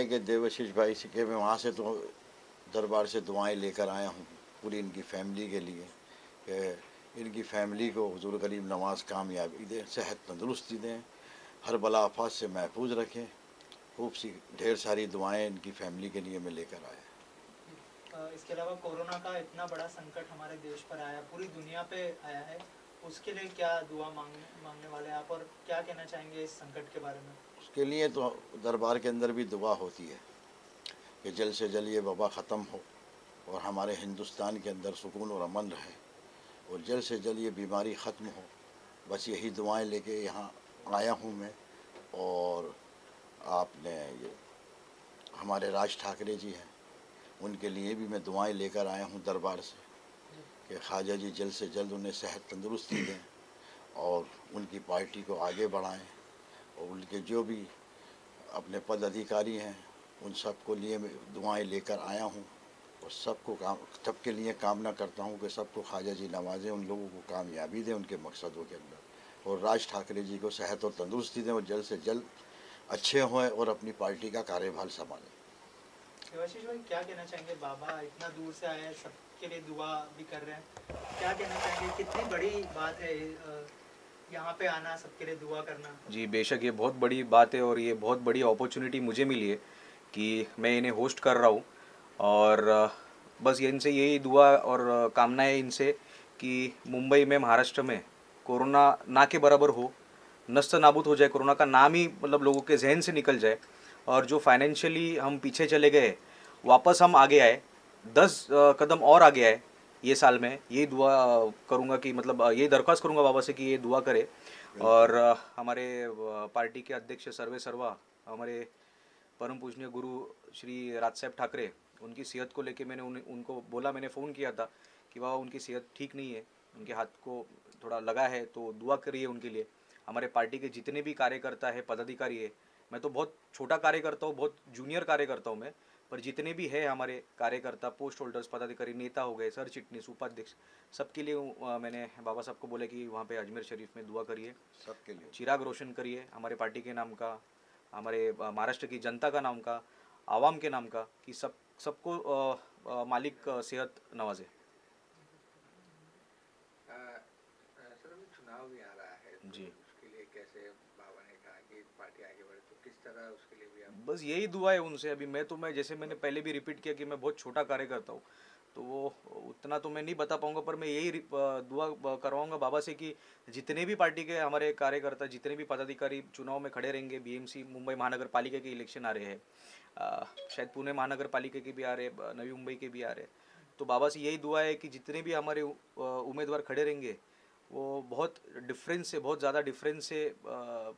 कि देवाशीष भाई से कि मैं वहाँ से तो दरबार से दुआएं लेकर आया हूँ पूरी इनकी फैमिली के लिए कि इनकी फैमिली को हुजूर करीम नवाज कामयाबी दें, सेहत तंदुरुस्ती दें, हर बला आफत से महफूज रखें। खूब सी ढेर सारी दुआएं इनकी फैमिली के लिए मैं लेकर आया। इसके अलावा कोरोना का इतना बड़ा संकट हमारे देश पर आया, पूरी दुनिया पे आया है, उसके लिए क्या दुआ मांगने वाले आप और क्या कहना चाहेंगे इस संकट के बारे में? उसके लिए तो दरबार के अंदर भी दुआ होती है कि जल्द से जल्द ये वबा ख़त्म हो और हमारे हिंदुस्तान के अंदर सुकून और अमन रहे और जल्द से जल्द ये बीमारी ख़त्म हो। बस यही दुआएं लेके यहाँ आया हूँ मैं। और आपने ये हमारे राज ठाकरे जी हैं, उनके लिए भी मैं दुआएं लेकर आया हूँ दरबार से कि ख्वाजा जी जल्द से जल्द उन्हें सेहत तंदुरुस्ती दें और उनकी पार्टी को आगे बढ़ाएं और उनके जो भी अपने पद अधिकारी हैं उन सबको लिए मैं दुआएं लेकर आया हूँ और सबके लिए कामना करता हूँ कि सबको ख्वाजा जी नवाजें, उन लोगों को कामयाबी दें उनके मकसदों के अंदर, और राज ठाकरे जी को सेहत और तंदुरुस्ती दें और जल्द से जल्द अच्छे हों और अपनी पार्टी का कार्यभार संभालें। देवाशीष भाई, क्या कहना चाहेंगे? बाबा इतना दूर से आए हैं, सबके लिए दुआ भी कर रहे हैं, क्या कहना चाहेंगे? कितनी बड़ी बात है यहाँ पे आना, सबके लिए दुआ करना? जी बेशक, ये बहुत बड़ी बात है और ये बहुत बड़ी अपॉर्चुनिटी मुझे मिली है कि मैं इन्हें होस्ट कर रहा हूँ। और बस ये इनसे यही दुआ और कामना है इनसे कि मुंबई में, महाराष्ट्र में कोरोना ना के बराबर हो, नस्त नाबूद हो जाए, कोरोना का नाम ही मतलब लोगों के जहन से निकल जाए, और जो फाइनेंशियली हम पीछे चले गए वापस हम आगे आए, 10 कदम और आगे आए ये साल में। यही दुआ करूँगा कि मतलब ये दरख्वास्त करूँगा बाबा से कि ये दुआ करे। और हमारे पार्टी के अध्यक्ष सर्वे सर्वा, हमारे परम पूजनीय गुरु श्री राज साहब ठाकरे, उनकी सेहत को लेके मैंने उनको बोला, मैंने फ़ोन किया था कि बाबा उनकी सेहत ठीक नहीं है, उनके हाथ को थोड़ा लगा है, तो दुआ करिए उनके लिए। हमारे पार्टी के जितने भी कार्यकर्ता है, पदाधिकारी है, मैं तो बहुत छोटा कार्यकर्ता हूँ, बहुत जूनियर कार्यकर्ता हूँ मैं, पर जितने भी है हमारे कार्यकर्ता, पोस्ट होल्डर्स, पदाधिकारी, नेता हो गए, सर चिटनीस, उपाध्यक्ष, सबके लिए मैंने बाबा साहब को बोले कि वहाँ पे अजमेर शरीफ में दुआ करिए, सबके लिए चिराग रोशन करिए हमारे पार्टी के नाम का, हमारे महाराष्ट्र की जनता का नाम का, आवाम के नाम का, कि सबको मालिक सेहत नवाजे। सर अभी चुनाव भी आ रहा है, तो जी उसके लिए कैसे बाबा ने कहा कि पार्टी आगे बढ़े, तो किस तरह उसके लिए भी आप? बस यही दुआ है उनसे। अभी मैं जैसे मैंने पहले भी रिपीट किया कि मैं बहुत छोटा कार्य करता हूँ, तो वो उतना तो मैं नहीं बता पाऊंगा, पर मैं यही दुआ करवाऊंगा बाबा से कि जितने भी पार्टी के हमारे कार्यकर्ता, जितने भी पदाधिकारी चुनाव में खड़े रहेंगे, बीएमसी मुंबई महानगर पालिका के इलेक्शन आ रहे हैं, शायद पुणे महानगर पालिका के भी आ रहे, नवी मुंबई के भी आ रहे, तो बाबा से यही दुआ है कि जितने भी हमारे उम्मीदवार खड़े रहेंगे वो बहुत डिफरेंस से, बहुत ज़्यादा डिफरेंस से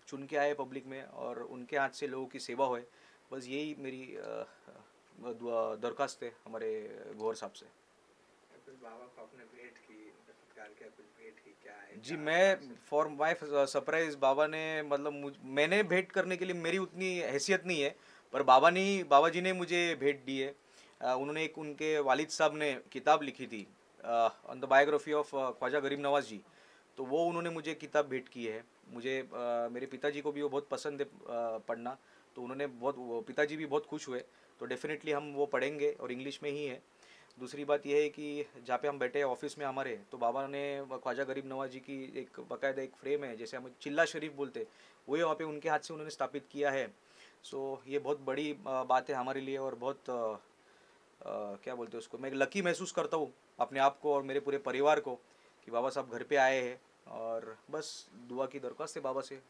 चुन के आए पब्लिक में, और उनके हाथ से लोगों की सेवा होए। बस यही मेरी दरख्वास्त है हमारे गौर साहब से। कुछ बाबा को आपने भेंट की, सत्कार किया, कुछ भेंट की, क्या है? जी, मैं फॉर माय सरप्राइज, बाबा ने मतलब मैंने भेंट करने के लिए मेरी उतनी हैसियत नहीं है, पर बाबा जी ने मुझे भेंट दी है। उन्होंने एक, उनके वालिद साहब ने किताब लिखी थी on the biography of Khwaja Garib Nawaz जी, तो वो उन्होंने मुझे किताब भेंट की है। मुझे मेरे पिताजी को भी वो बहुत पसंद है पढ़ना, तो उन्होंने पिताजी भी बहुत खुश हुए, तो डेफिनेटली हम वो पढ़ेंगे, और इंग्लिश में ही है। दूसरी बात यह है कि जहाँ पे हम बैठे हैं ऑफिस में हमारे, तो बाबा ने ख्वाजा गरीब नवाज जी की एक बाकायदा एक फ्रेम है, जैसे हम चिल्ला शरीफ बोलते, वही वहाँ पे उनके हाथ से उन्होंने स्थापित किया है। सो ये बहुत बड़ी बात है हमारे लिए, और बहुत क्या बोलते हैं उसको, मैं लकी महसूस करता हूँ अपने आप को और मेरे पूरे परिवार को कि बाबा साहब घर पे आए हैं, और बस दुआ की दरख्वास्त है बाबा से।